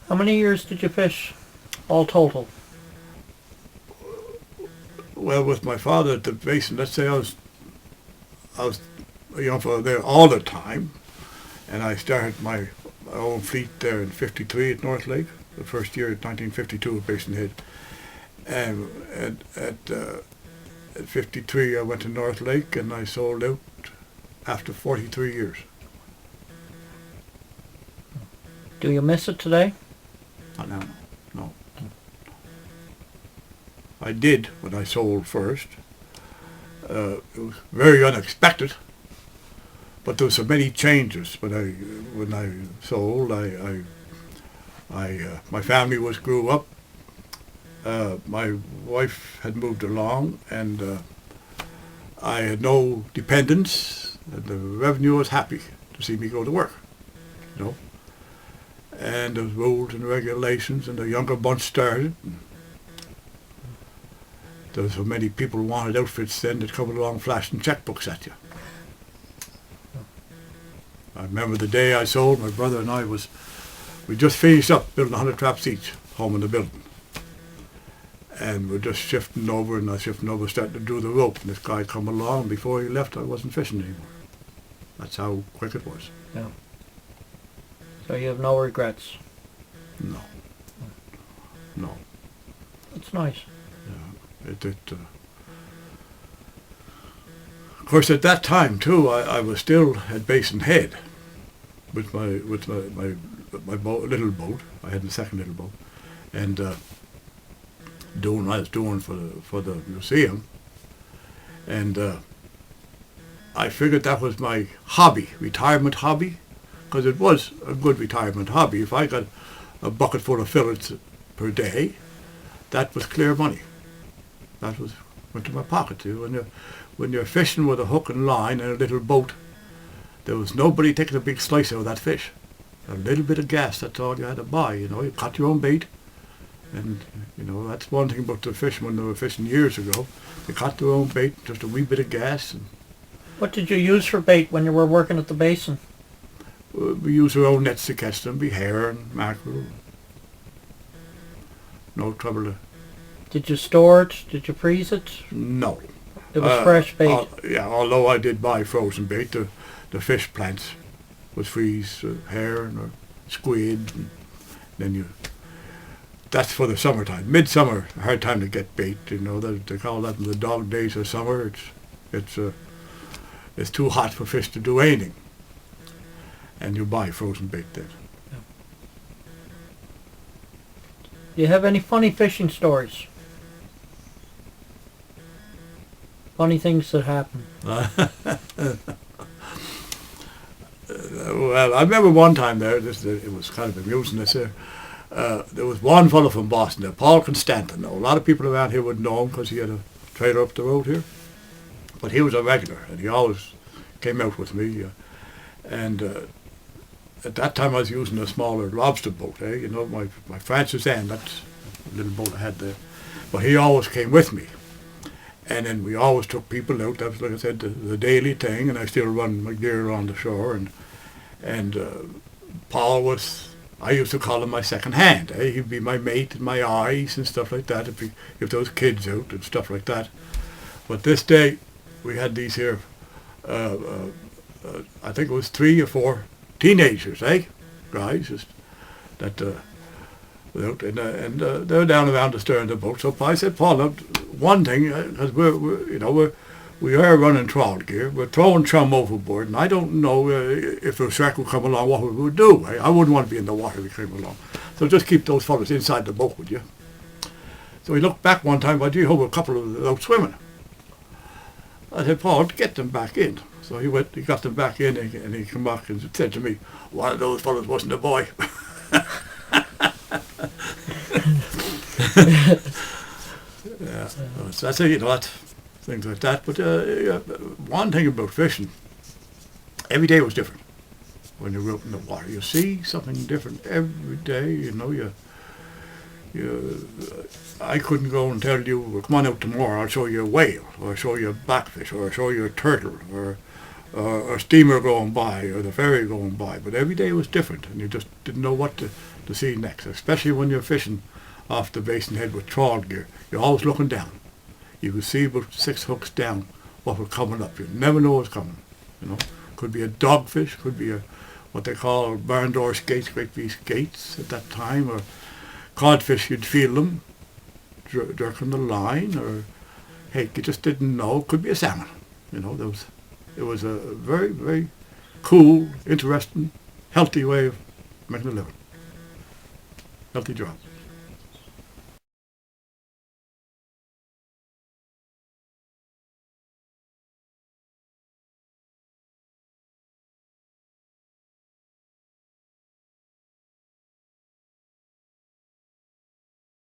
How many years did you fish, all total? Well, with my father at the basin, let's say I was a young fellow there all the time, and I started my own fleet there in '53 at North Lake. The first year, 1952, at Basin Head. And at 53, I went to North Lake, and I sold out after 43 years. Do you miss it today? Not now, no. I did when I sold first. It was very unexpected, but there were so many changes when I sold. My family grew up. My wife had moved along, and I had no dependents, and the revenue was happy to see me go to work, you know. And there was rules and regulations, and the younger bunch started. There were so many people who wanted outfits then that come along flashing checkbooks at you. I remember the day I sold, my brother and we just finished up building 100 traps each, home in the building. And we're just shifting over, and I shifting over, starting to do the rope. And this guy come along, before he left, I wasn't fishing anymore. That's how quick it was. Yeah. So you have no regrets? No. No. That's nice. Yeah. Of course, at that time too, I was still at Basin Head with my little boat. I had a second little boat, and doing what I was doing for the museum, and I figured that was my hobby, retirement hobby, because it was a good retirement hobby. If I got a bucket full of fillets per day, that was clear money. That went to my pocket too. When you're fishing with a hook and line and a little boat, there was nobody taking a big slice out of that fish. A little bit of gas, that's all you had to buy. You know, you caught your own bait. And, you know, that's one thing about the fishermen that were fishing years ago. They caught their own bait, just a wee bit of gas. And What did you use for bait when you were working at the basin? we used our own nets to catch them, be herring, mackerel. No trouble. Did you store it? Did you freeze it? No. It was fresh bait. Yeah, although I did buy frozen bait, the fish plants was freeze, herring or squid. And then that's for the summertime. Midsummer, a hard time to get bait. You know, they call that the dog days of summer. It's too hot for fish to do anything, and you buy frozen bait then. Do you have any funny fishing stories? Funny things that happen. Well, I remember one time there. It was kind of amusing. There was one fellow from Boston there, Paul Constantin. A lot of people around here would know him because he had a trailer up the road here. But he was a regular, and he always came out with me. At that time I was using a smaller lobster boat, you know, my Francis Ann, that's the little boat I had there. But he always came with me. And then we always took people out. That was, like I said, the daily thing, and I still run my gear around the shore. And Paul was, I used to call him my second hand. He'd be my mate and my eyes and stuff like that if there was kids out and stuff like that. But this day, we had these here, I think it was 3 or 4 teenagers, guys, that were out, and they were down around the stern of the boat. So I said, Paul, one thing, because we are running trawl gear, we're throwing chum overboard, and I don't know if a shark will come along, what we would do. I wouldn't want to be in the water if he came along. So just keep those fellas inside the boat, would you? So he looked back one time, gee, a couple of them out swimming. I said, Paul, get them back in. So he got them back in, and he came back and said to me, one of those fellas wasn't a boy. Yeah, so that's things like that. But one thing about fishing, every day was different. When you're out in the water, you see something different every day. You know, I couldn't go and tell you, well, come on out tomorrow, I'll show you a whale, or I'll show you a blackfish, or I'll show you a turtle, or a steamer going by, or the ferry going by. But every day was different, and you just didn't know what to to see next, especially when you're fishing off the Basin Head with trawl gear. You're always looking down. You could see about 6 hooks down what were coming up. You never know what's coming. You know, could be a dogfish, could be a what they call barn door skates, great big skates at that time, or codfish. You'd feel them jerking the line, or hey, you just didn't know. Could be a salmon. You know, it was a very, very cool, interesting, healthy way of making a living. Healthy job.